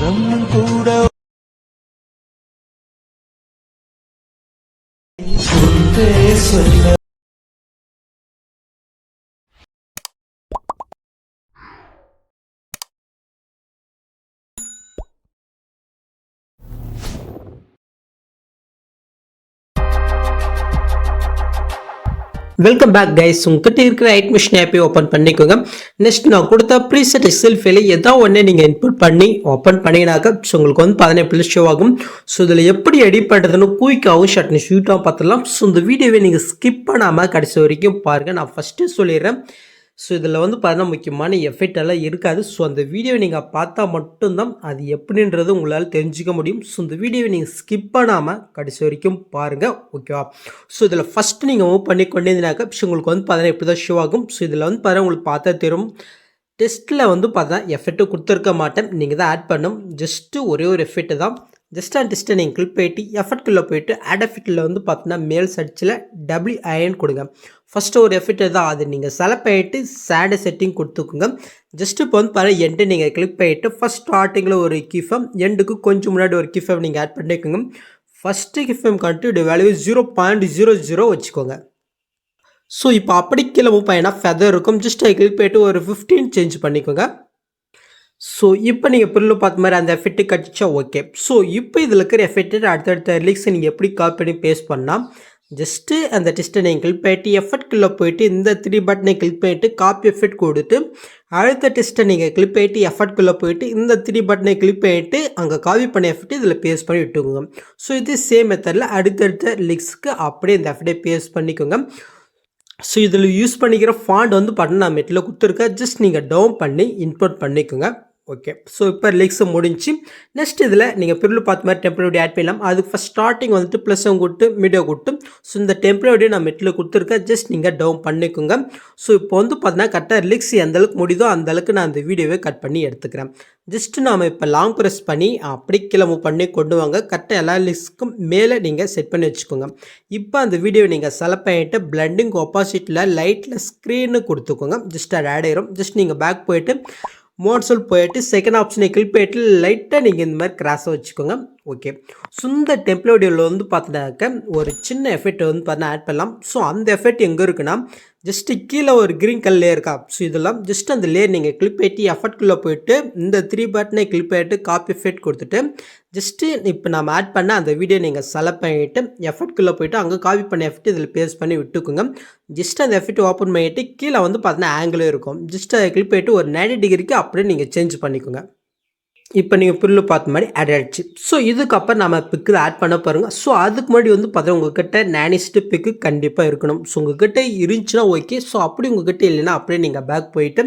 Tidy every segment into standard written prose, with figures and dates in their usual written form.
கூட சொல்ல welcome back guys. உங்ககிட்ட இருக்கிற அட்மிஷன் ஆப்பை ஓப்பன் பண்ணிக்கோங்க. நெக்ஸ்ட் நான் கொடுத்த ப்ரீசெட் எக்ஸல் ஃபைலை ஏதாவது ஒன்றே நீங்கள் இன்புட் பண்ணி ஓப்பன் பண்ணிங்கனாக்கா உங்களுக்கு வந்து 18 ஷோ ஆகும். ஸோ இதில் எப்படி எடிட் பண்ணுறதுன்னு குயிக்காகவும் ஷார்ட்னி ஷூட்டாக பார்த்துடலாம். ஸோ இந்த வீடியோவை நீங்கள் ஸ்கிப் பண்ணாமல் கடைசி வரைக்கும் பாருங்கள். நான் ஃபஸ்ட்டு சொல்லிடுறேன். ஸோ இதில் வந்து பார்த்தீங்கன்னா முக்கியமான எஃபெக்ட் எல்லாம் இருக்காது. ஸோ அந்த வீடியோவை நீங்கள் பார்த்தா மட்டும்தான் அது எப்படின்றது உங்களால் தெரிஞ்சுக்க முடியும். ஸோ இந்த வீடியோவை நீங்கள் ஸ்கிப் பண்ணாமல் கடைசி வரைக்கும் பாருங்கள், ஓகேவா? ஸோ இதில் ஃபஸ்ட்டு நீங்கள் மூவ் பண்ணி கொண்டு இருந்தீங்கன்னாக்கா உங்களுக்கு வந்து பார்த்தீங்கன்னா எப்படி தான் ஷோ ஆகும். ஸோ இதில் வந்து பார்த்தீங்கன்னா உங்களுக்கு பார்த்தா தெரியும். டெஸ்ட்டில் வந்து பார்த்தா எஃபெக்ட்டு கொடுத்துருக்க மாட்டேன், நீங்கள் தான் ஆட் பண்ணும். ஜஸ்ட்டு ஒரே ஒரு எஃபெக்ட்டு தான். ஜஸ்ட் அண்ட் டெஸ்ட்டை நீங்கள் கிளிக் போயிட்டு எஃபெக்ட்குள்ளே போயிட்டு ஆட் எஃபெக்ட்டில் வந்து பார்த்தீங்கன்னா மேல் சர்ச்சில் WIN கொடுங்க. ஃபஸ்ட்டு ஒரு எஃபெக்ட் தான், அது நீங்கள் செலக்ட் பண்ணிட்டு சேடு செட்டிங் கொடுத்துக்குங்க. ஜஸ்ட் இப்போ வந்து பாருங்கள் எண்டு நீங்கள் கிளிக் பண்ணிட்டு ஃபஸ்ட் ஸ்டார்டிங்கில் ஒரு கீஃபம், எண்டுக்கு கொஞ்சம் முன்னாடி ஒரு கீஃபம் நீங்கள் ஆட் பண்ணிக்கோங்க. ஃபஸ்ட்டு கீஃபம் கண்டிப்பாக வேல்யூ 0.00 வச்சுக்கோங்க. ஸோ இப்போ அப்படி கீழே மூவ் பண்ணினா ஃபெதர் இருக்கும். ஜஸ்ட் அதை கிளிக் பண்ணிட்டு ஒரு 15 சேஞ்ச் பண்ணிக்கோங்க. ஸோ இப்போ நீங்கள் பொருள் பார்த்த மாதிரி அந்த எஃபெக்ட்டு கட்டிச்சா ஓகே. ஸோ இப்போ இதில் இருக்கிற எஃபெக்ட்டு அடுத்தடுத்த லிரிக்ஸை நீங்கள் எப்படி காப்பி பண்ணி பேஸ்ட் பண்ணால், ஜஸ்ட்டு அந்த டெஸ்ட்டை நீங்கள் கிளிக் பண்ணிட்டு எஃபெக்ட்குள்ளே போயிட்டு இந்த 3 பட்டனை கிளிக் பண்ணிட்டு காப்பி எஃபெக்ட் கொடுத்து அடுத்த டெஸ்ட்டை நீங்கள் கிளிக் பண்ணிட்டு எஃபெக்ட்குள்ளே போயிட்டு இந்த 3 பட்டனை கிளிக் பண்ணிட்டு அங்கே காப்பி பண்ண எஃபெக்ட் இதில் பேஸ்ட் பண்ணி விட்டுக்கோங்க. ஸோ இது சேம் மெத்தடில் அடுத்தடுத்த லிரிக்ஸ்க்கு அப்படியே இந்த எஃபெக்டை பேஸ்ட் பண்ணிக்கோங்க. ஸோ இதில் யூஸ் பண்ணிக்கிற ஃபாண்ட் வந்து பார்த்தீங்கன்னா நான் மெட்டில் கொடுத்துருக்கேன். ஜஸ்ட் நீங்கள் டவுன் பண்ணி இன்புட் பண்ணிக்கோங்க, ஓகே. ஸோ இப்போ லிரிக்ஸை முடிஞ்சு நெக்ஸ்ட் இதில் நீங்கள் பொருள் பார்த்த மாதிரி டெம்ப்ளேட் ஆட் பண்ணலாம். அதுக்கு ஃபஸ்ட் ஸ்டார்டிங் வந்துட்டு ப்ளஸ்ஸும் கொடுத்து மீடியோ கொடுத்து ஸோ இந்த டெம்ப்ளேட்டே நான் மெட்டில் கொடுத்துருக்கேன். ஜஸ்ட் நீங்கள் டவுன் பண்ணிக்கோங்க. ஸோ இப்போ வந்து பார்த்தீங்கன்னா கரெக்டாக லிரிக்ஸ் எந்த அளவுக்கு முடியுதோ அந்த அளவுக்கு நான் அந்த வீடியோவை கட் பண்ணி எடுத்துக்கிறேன். ஜஸ்ட்டு நாம் இப்போ லாங் ப்ரெஸ் பண்ணி அப்படி கீழே மூவ் பண்ணி கொண்டு வாங்க. கரெக்டாக எல்லா லிரிக்ஸ்க்கும் மேலே நீங்கள் செட் பண்ணி வச்சுக்கோங்க. இப்போ அந்த வீடியோவை நீங்கள் செலக்ட் பண்ணிவிட்டு பிளண்டிங் ஆப்போசிட்டில் லைட்டில் ஸ்க்ரீனு கொடுத்துக்கோங்க. ஜஸ்ட் அது ஆட் ஆயிரும். ஜஸ்ட் நீங்கள் பேக் போயிட்டு மோட்ஸில் போயிட்டு செகண்ட் ஆப்ஷனை கிளிக் பண்ணிட்டு லைட்டாக நீங்கள் இந்த மாதிரி கிராஸாக வச்சுக்கோங்க, ஓகே. ஸோ இந்த டெம்ப்ளேட்டில் வந்து பார்த்தினாக்க ஒரு சின்ன எஃபெக்ட் வந்து பார்த்தீங்கன்னா ஆட் பண்ணலாம். ஸோ அந்த எஃபெக்ட் எங்கே இருக்குன்னா ஜஸ்ட்டு கீழே ஒரு க்ரீன் கலர் லேயர் இருக்கா. ஸோ இதெல்லாம் ஜஸ்ட் அந்த லேயர் நீங்கள் கிளிக் பண்ணிட்டு எஃபெக்ட்குள்ளே போயிட்டு இந்த 3 பட்டனை கிளிக் பண்ணிட்டு காப்பி எஃபெக்ட் கொடுத்துட்டு ஜஸ்ட்டு இப்போ நம்ம ஆட் பண்ண அந்த வீடியோ நீங்கள் செலக்ட் பண்ணிவிட்டு எஃபெக்ட்குள்ளே போய்ட்டு அங்கே காப்பி பண்ண எஃபெக்ட் இதில் பேஸ்ட் பண்ணி விட்டுக்குங்க. ஜஸ்ட் அந்த எஃபெக்ட் ஓப்பன் பண்ணிவிட்டு கீழே வந்து பார்த்தீங்கன்னா ஆங்கிளும் இருக்கும். ஜஸ்ட் அதை கிளிக் பண்ணிட்டு ஒரு 90 டிகிரிக்கு அப்படியே நீங்கள் சேஞ்ச் பண்ணிக்கோங்க. இப்போ நீங்கள் புல்லு பார்த்த மாதிரி ஆட் ஆகிடுச்சு. ஸோ இதுக்கப்புறம் நம்ம பிக்கு ஆட் பண்ண பாருங்கள். ஸோ அதுக்கு முன்னாடி வந்து பார்த்தீங்கன்னா உங்கள்கிட்ட நேனிஸ்ட்டு பிக்கு கண்டிப்பாக இருக்கணும். ஸோ உங்கள்கிட்ட இருந்துச்சுன்னா ஓகே. ஸோ அப்படி உங்கள்கிட்ட இல்லைன்னா அப்படியே நீங்கள் பேக் போயிட்டு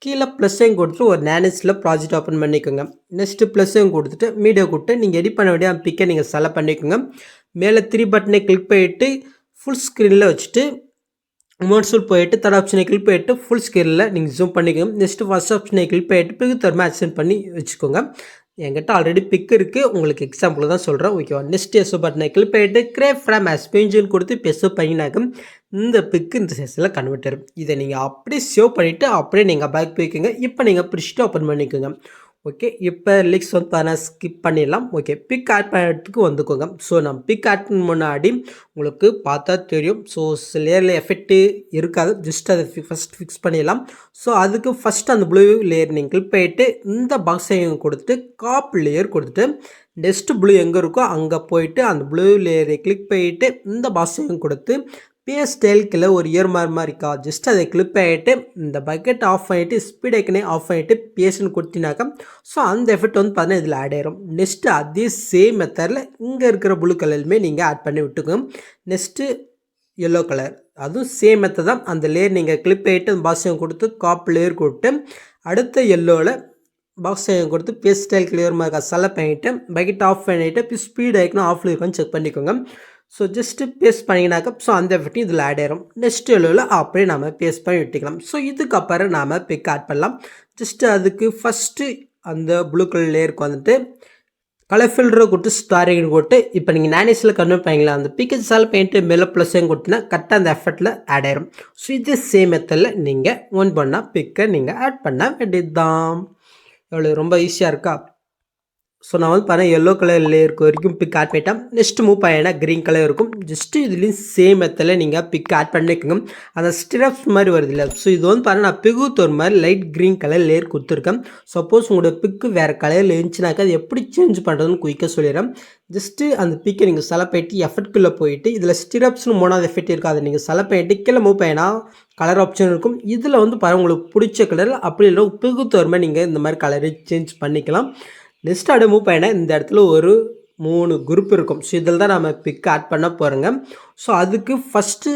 கீழே ப்ளஸ்ஸையும் கொடுத்துட்டு ஒரு நேனிஸில் ப்ராஜெக்ட் ஓப்பன் பண்ணிக்கோங்க. நெக்ஸ்ட்டு ப்ளஸ்ஸையும் கொடுத்துட்டு மீடியோ கொடுத்து நீங்கள் எடிட் பண்ண வேண்டிய பிக்கை நீங்கள் செலக்ட் பண்ணிக்கோங்க. மேலே 3 பட்டனை கிளிக் பண்ணிவிட்டு ஃபுல் ஸ்க்ரீனில் வச்சுட்டு மோட்ஸில் போயிட்டு தேர்ட் ஆப்ஷனை கிளிக் பண்ணிட்டு ஃபுல் ஸ்க்ரீனில் நீங்கள் ஜூம் பண்ணிக்கோங்க. நெக்ஸ்ட்டு ஃபஸ்ட் ஆப்ஷனை கிளிக் பண்ணிட்டு பிக்கு தரமாக அக்சென்ட் பண்ணி வச்சுக்கோங்க. என்கிட்ட ஆல்ரெடி பிக் இருக்குது, உங்களுக்கு எக்ஸாம்பிள் தான் சொல்கிறேன், ஓகேவா? நெக்ஸ்ட் எஸ்ஓ பட்டனை கிளிக் பண்ணிட்டு கிரேப் ஃப்ரம் அஸ்பென்ஜன் கொடுத்து பெஸ்ஸோ பண்ணினாக்க இந்த பிக்கு இந்த சைஸில் கன்வெர்ட் ஆகும். இதை நீங்கள் அப்படியே சேவ் பண்ணிவிட்டு அப்படியே நீங்கள் பேக் போய்க்கோங்க. இப்போ நீங்கள் பிரிச்சுட்டு ஓப்பன் பண்ணிக்கோங்க, ஓகே. இப்போ லிக்ஸ் வந்து பார்த்தீங்கன்னா ஸ்கிப் பண்ணிடலாம், ஓகே. பிக் ஆட் பண்ணுறதுக்கு வந்துக்கோங்க. ஸோ நம்ம பிக் ஆட் முன்னாடி உங்களுக்கு பார்த்தா தெரியும். ஸோ லேயரில் எஃபெக்ட்டு இருக்காது, ஜஸ்ட் அதை ஃபஸ்ட் ஃபிக்ஸ் பண்ணிடலாம். ஸோ அதுக்கு ஃபஸ்ட் அந்த ப்ளூ லேயர் நீங்கள் கிளிக் பண்ணிவிட்டு இந்த பாக்ஸையும் கொடுத்துட்டு காப் லேயர் கொடுத்துட்டு நெக்ஸ்ட் ப்ளூ எங்கே இருக்கோ அங்கே போயிட்டு அந்த ப்ளூ லேயரை கிளிக் பண்ணிவிட்டு இந்த பாக்ஸையும் கொடுத்து பேஸ் ஸ்டைல்கில் ஒரு இயர் மாதிரி இருக்கா, ஜஸ்ட் அதை கிளிக் பண்ணிவிட்டு இந்த பக்கெட் ஆஃப் பண்ணிவிட்டு ஸ்பீட் ஐக்கனே ஆஃப் பண்ணிவிட்டு பேஸ்ன்னு கொடுத்தினாக்கா ஸோ அந்த எஃபெக்ட் வந்து பார்த்தீங்கன்னா இதில் ஆட் ஆயிரும். நெக்ஸ்ட்டு அதே சேம் மெத்தடில் இங்கே இருக்கிற ப்ளூ கலருமே நீங்கள் ஆட் பண்ணி விட்டுக்கோங்க. நெக்ஸ்ட்டு எல்லோ கலர், அதுவும் சேம் மெத்தட் தான். அந்த லேயர் நீங்கள் கிளிக் பண்ணிவிட்டு அந்த பாக்ஸையும் கொடுத்து காப் லேயர் கொடுத்து அடுத்த எல்லோவில் பாக்ஸையும் கொடுத்து பேஸ் ஸ்டைல் கிளியர் மாதிரி செலக்ட் பண்ணிவிட்டு பக்கெட் ஆஃப் பண்ணிவிட்டு ஸ்பீட் ஐக்கனும் ஆஃப்ல இருக்கான்னு செக் பண்ணிக்கோங்க. ஸோ ஜஸ்ட்டு பேஸ்ட் பண்ணிங்கனாக்கா ஸோ அந்த எஃபெக்ட்டும் இதில் ஆட் ஆயிரும். நெக்ஸ்ட் எல்லோவில் அப்படியே நம்ம பேஸ்ட் பண்ணி விட்டுக்கலாம். ஸோ இதுக்கப்புறம் நாம் பிக் ஆட் பண்ணலாம். ஜஸ்ட்டு அதுக்கு ஃபஸ்ட்டு அந்த ப்ளூ கலர் லேயருக்கு வந்துட்டு கலர் ஃபில்டரை கொடுத்து ஸ்டாரிங் கொடுத்து இப்போ நீங்கள் நேனிஸில் கன்வெர்ட் பண்ணிக்கலாம். அந்த பிக்கெட் சால் பெயிண்ட்டு மேலே ப்ளஸ்ஸையும் கொடுத்தினா கரெக்டாக அந்த எஃபெக்டில் ஆட் ஆயிரும். ஸோ இது சேம் மெத்தடில் நீங்கள் ஒன் பண்ணால் பிக்கை நீங்கள் ஆட் பண்ண வேண்டியது தான். எவ்வளோ ரொம்ப ஈஸியாக இருக்கா? ஸோ நான் வந்து பார்த்தா எல்லோ கலர் லேயருக்கு வரைக்கும் பிக் ஆட் பண்ணிட்டேன். நெக்ஸ்ட் மூவ் பண்ணினா க்ரீன் கலர் இருக்கும். ஜஸ்ட்டு இதுலேயும் சேம் மெத்தடில் நீங்கள் பிக் ஆட் பண்ணிக்கோங்க. அந்த ஸ்டிரப்ஸ் மாதிரி வருது இல்லை, ஸோ இது வந்து பார்த்தா நான் பிகுத்து ஒரு மாதிரி லைட் க்ரீன் கலர் லேயர் கொடுத்துருக்கேன். சப்போஸ் உங்களோட பிக்கு வேறு கலரில் இருந்துச்சுனாக்கா அது எப்படி சேஞ்ச் பண்ணுறதுன்னு குயிக்காக சொல்லிடுறேன். ஜஸ்ட்டு அந்த பிக்கை நீங்கள் செலக்ட் பண்ணிட்டு எஃபெக்ட்குள்ளே போயிட்டு இதில் ஸ்டிரப்ஸ்னு 3வது எஃபெக்ட் இருக்குது, அதை நீங்கள் செலக்ட் பண்ணிட்டு கீழே மூவ் பண்ணினா கலர் ஆப்ஷன் இருக்கும். இதில் வந்து பாருங்கள் உங்களுக்கு பிடிச்ச கலர் அப்படி இல்லை பிகுத்து ஒரு மாதிரி நீங்கள் இந்த மாதிரி கலரை சேஞ்ச் பண்ணிக்கலாம். நெக்ஸ்ட் அப்படியே மூவ் பண்ணினா இந்த இடத்துல ஒரு 3 குரூப் இருக்கும். ஸோ இதில் தான் நம்ம பிக் ஆட் பண்ண போகிறோங்க. ஸோ அதுக்கு ஃபஸ்ட்டு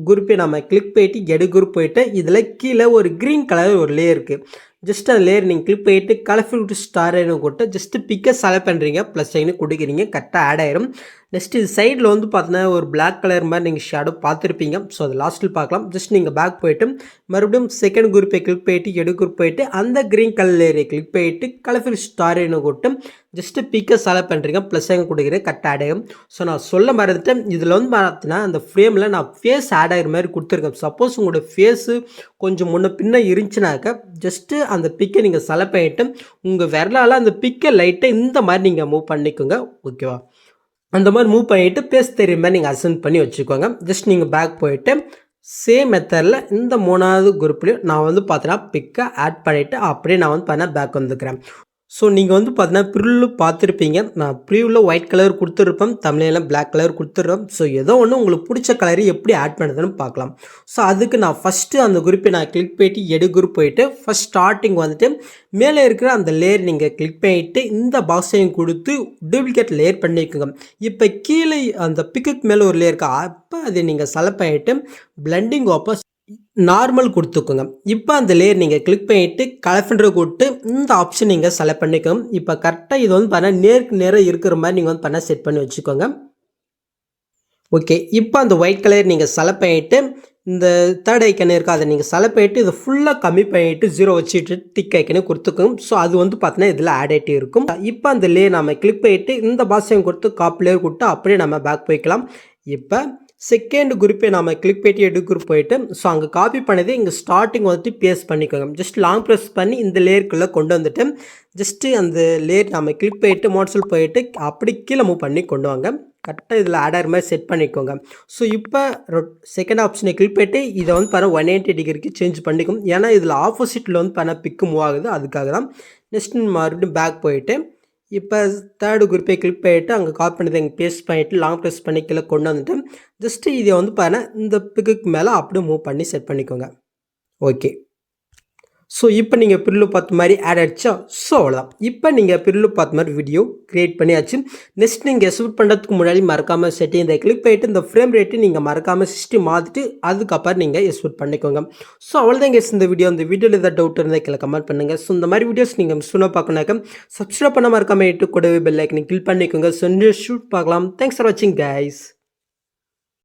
குரூப்பை நம்ம கிளிக் பண்ணிட்டு எடு குரூப் போயிட்டு இதில் கீழே ஒரு க்ரீன் கலர் ஒரு லேயர் இருக்குது. ஜஸ்ட் அந்த லேயர் நீங்கள் கிளிக் பண்ணிட்டு கலர்ஃபுல் ஸ்டார்னு கொடுத்து ஜஸ்ட்டு பிக்கை செலக்ட் பண்ணுறீங்க, ப்ளஸ் சைனு கொடுக்குறீங்க, கரெக்டாக ஆட் ஆயிரும். நெக்ஸ்ட் இது சைடில் வந்து பார்த்தீங்கன்னா ஒரு பிளாக் கலர் மாதிரி நீங்கள் ஷேடோ பார்த்துருப்பீங்க. ஸோ அது லாஸ்ட்டில் பார்க்கலாம். ஜஸ்ட் நீங்கள் பேக் போயிட்டு மறுபடியும் செகண்ட் குரூப்பை கிளிக் பண்ணிட்டு எடு குரூப் போயிட்டு அந்த க்ரீன் கலர் லேயரை கிளிக் பண்ணிட்டு கலர்ஃபுல் ஸ்டார்னு கொடுத்து ஜஸ்ட்டு பிக்கை செலக்ட் பண்ணுறீங்க, ப்ளஸ் சைன் கொடுக்குறீங்க, கரெக்டாக ஆட் ஆகும். ஸோ நான் சொல்ல மறந்துட்டேன், இதில் வந்து பார்த்தீங்கன்னா அந்த ஃப்ரேமில் நான் ஃபேஸ் ஆட் ஆகிற மாதிரி கொடுத்துருக்கேன். சப்போஸ் உங்களோட ஃபேஸு கொஞ்சம் முன்ன பின்ன இருந்துச்சுனாக்கா ஜஸ்ட்டு அந்த பிக்கை நீங்கள் செலக்ட் பண்ணிவிட்டு உங்கள் விரலால் அந்த பிக்கை லைட்டாக இந்த மாதிரி நீங்கள் மூவ் பண்ணிக்கோங்க, ஓகேவா? அந்த மாதிரி மூவ் பண்ணிவிட்டு பேஸ் தெரியுற மாதிரி நீங்கள் அசென்ட் பண்ணி வச்சுக்கோங்க. ஜஸ்ட் நீங்கள் பேக் போயிட்டு சேம் மெத்தடில் இந்த 3வது குரூப்லேயும் நான் வந்து பார்த்தீங்கன்னா பிக்கை ஆட் பண்ணிவிட்டு அப்படியே நான் வந்து பார்த்தீங்கன்னா பேக் வந்துக்கிறேன். ஸோ நீங்கள் வந்து பார்த்தீங்கன்னா ப்ரிவ்யூ பார்த்துருப்பீங்க. நான் ப்ரிவ்யூவில் ஒயிட் கலர் கொடுத்துருப்பேன், தமிழ்லாம் பிளாக் கலர் கொடுத்துருப்பேன். ஸோ ஏதோ ஒன்று உங்களுக்கு பிடிச்ச கலரை எப்படி ஆட் பண்ணுறதுன்னு பார்க்கலாம். ஸோ அதுக்கு நான் ஃபஸ்ட்டு அந்த குரூப்பை நான் கிளிக் பண்ணிட்டு எடு குரூப் போயிட்டு ஃபஸ்ட் ஸ்டார்டிங் வந்துட்டு மேலே இருக்கிற அந்த லேயர் நீங்கள் கிளிக் பண்ணிவிட்டு இந்த பாக்ஸையும் கொடுத்து டூப்ளிகேட் லேயர் பண்ணிக்கோங்க. இப்போ கீழே அந்த பிக்குக்கு மேலே ஒரு லேயர் இருக்கா, அப்போ அதை நீங்கள் செலக்ட் பண்ணிவிட்டு பிளெண்டிங் ஆப்போஸ் நார்மல் கொடுத்துக்கோங்க. இப்போ அந்த லேயர் நீங்கள் கிளிக் பண்ணிவிட்டு கலர்ஃபுல்ன்ற கொடுத்து இந்த ஆப்ஷன் நீங்கள் செலக்ட் பண்ணிக்கோங்க. இப்போ கரெக்டாக இது வந்து பண்ணால் நேருக்கு நேராக இருக்கிற மாதிரி நீங்கள் வந்து பண்ணால் செட் பண்ணி வச்சுக்கோங்க. ஓகே, இப்போ அந்த ஒயிட் கலர் நீங்கள் செலக்ட் பண்ணிவிட்டு இந்த தேர்ட் ஐக்கன் இருக்கா, அதை நீங்கள் செலக்ட் பண்ணிவிட்டு இதை ஃபுல்லாக கம்மி பண்ணிவிட்டு 0 வச்சுட்டு டிக் ஐக்கனே கொடுத்துக்கோங்க. ஸோ அது வந்து பார்த்தீங்கன்னா இதில் ஆட் ஆகிட்டே இருக்கும். இப்போ அந்த லேயர் நம்ம கிளிக் பண்ணிவிட்டு இந்த பாக்ஸையும் கொடுத்து காப்பி லேயர் கொடுத்து அப்படியே நம்ம பேக் போய்க்கலாம். இப்போ செகண்ட் குரூப்பை நம்ம கிளிக் பண்ணிட்டு எடு குரூப் போயிட்டு ஸோ அங்கே காப்பி பண்ணது இங்கே ஸ்டார்டிங் வந்துட்டு பேஸ்ட் பண்ணிக்கோங்க. ஜஸ்ட் லாங் ப்ரெஸ் பண்ணி இந்த லேயருக்குள்ளே கொண்டு வந்துட்டு ஜஸ்ட்டு அந்த லேயர் நம்ம கிளிக் பண்ணிட்டு மோட்ஸில் போயிட்டு அப்படி கீழே மூவ் பண்ணி கொண்டு வாங்க. கரெக்டாக இதில் ஆட் ஆகிற மாதிரி செட் பண்ணிக்கோங்க. ஸோ இப்போ செகண்ட் ஆப்ஷனை கிளிக் பண்ணிட்டு இதை வந்து பண்ண 180 டிகிரிக்கு சேஞ்ச் பண்ணிக்கும். ஏன்னா இதில் ஆப்போசிட்டில் வந்து பண்ண பிக்கு மூவ் ஆகுது, அதுக்காக தான். நெக்ஸ்ட் மறுபடியும் பேக் போயிட்டு இப்போ தேர்டு குரூப்பை கிளிக் பண்ணிவிட்டு அங்கே காப்பி பண்ணி இங்கே பேஸ்ட் பண்ணிவிட்டு லாங் ப்ரெஸ் பண்ணி கீழே கொண்டு வந்துட்டு ஜஸ்ட்டு இதை வந்து பாருங்கள் இந்த பிக்குக்கு மேலே அப்படியே மூவ் பண்ணி செட் பண்ணிக்கோங்க. ஓகே, ஸோ இப்போ நீங்கள் ப்ரிவ்யூ பார்த்த மாதிரி ஆட் ஆகிடுச்சா? ஸோ அவ்வளோதான். இப்போ நீங்கள் ப்ரிவ்யூ பார்த்த மாதிரி வீடியோ க்ரியேட் பண்ணியாச்சு. நெக்ஸ்ட் நீங்கள் எக்ஸ்போர்ட் பண்ணுறதுக்கு முன்னாடி மறக்காமல் செட்டிங் இதை கிளிக் பண்ணிவிட்டு இந்த ஃப்ரேம் ரேட்டு நீங்கள் மறக்காமல் 60 மாற்றிட்டு அதுக்கப்புறம் நீங்கள் எக்ஸ்போர்ட் பண்ணிக்கோங்க. ஸோ அவ்வளோதான் கேஸ் இந்த வீடியோவில் ஏதாவது டவுட் இருந்தால் கீழே கமெண்ட் பண்ணுங்கள். ஸோ இந்த மாதிரி வீடியோஸ் நீங்கள் மிஸ் பண்ண பார்க்கணுனாக்க சப்ஸ்கிரைப் பண்ண மறக்காமல் கூடவே பெல் ஐக்கனை கிளிக் பண்ணிக்கோங்க. ஸோ ஷூட் பார்க்கலாம். தேங்க்ஸ் ஃபார் வாட்சிங் கைஸ்.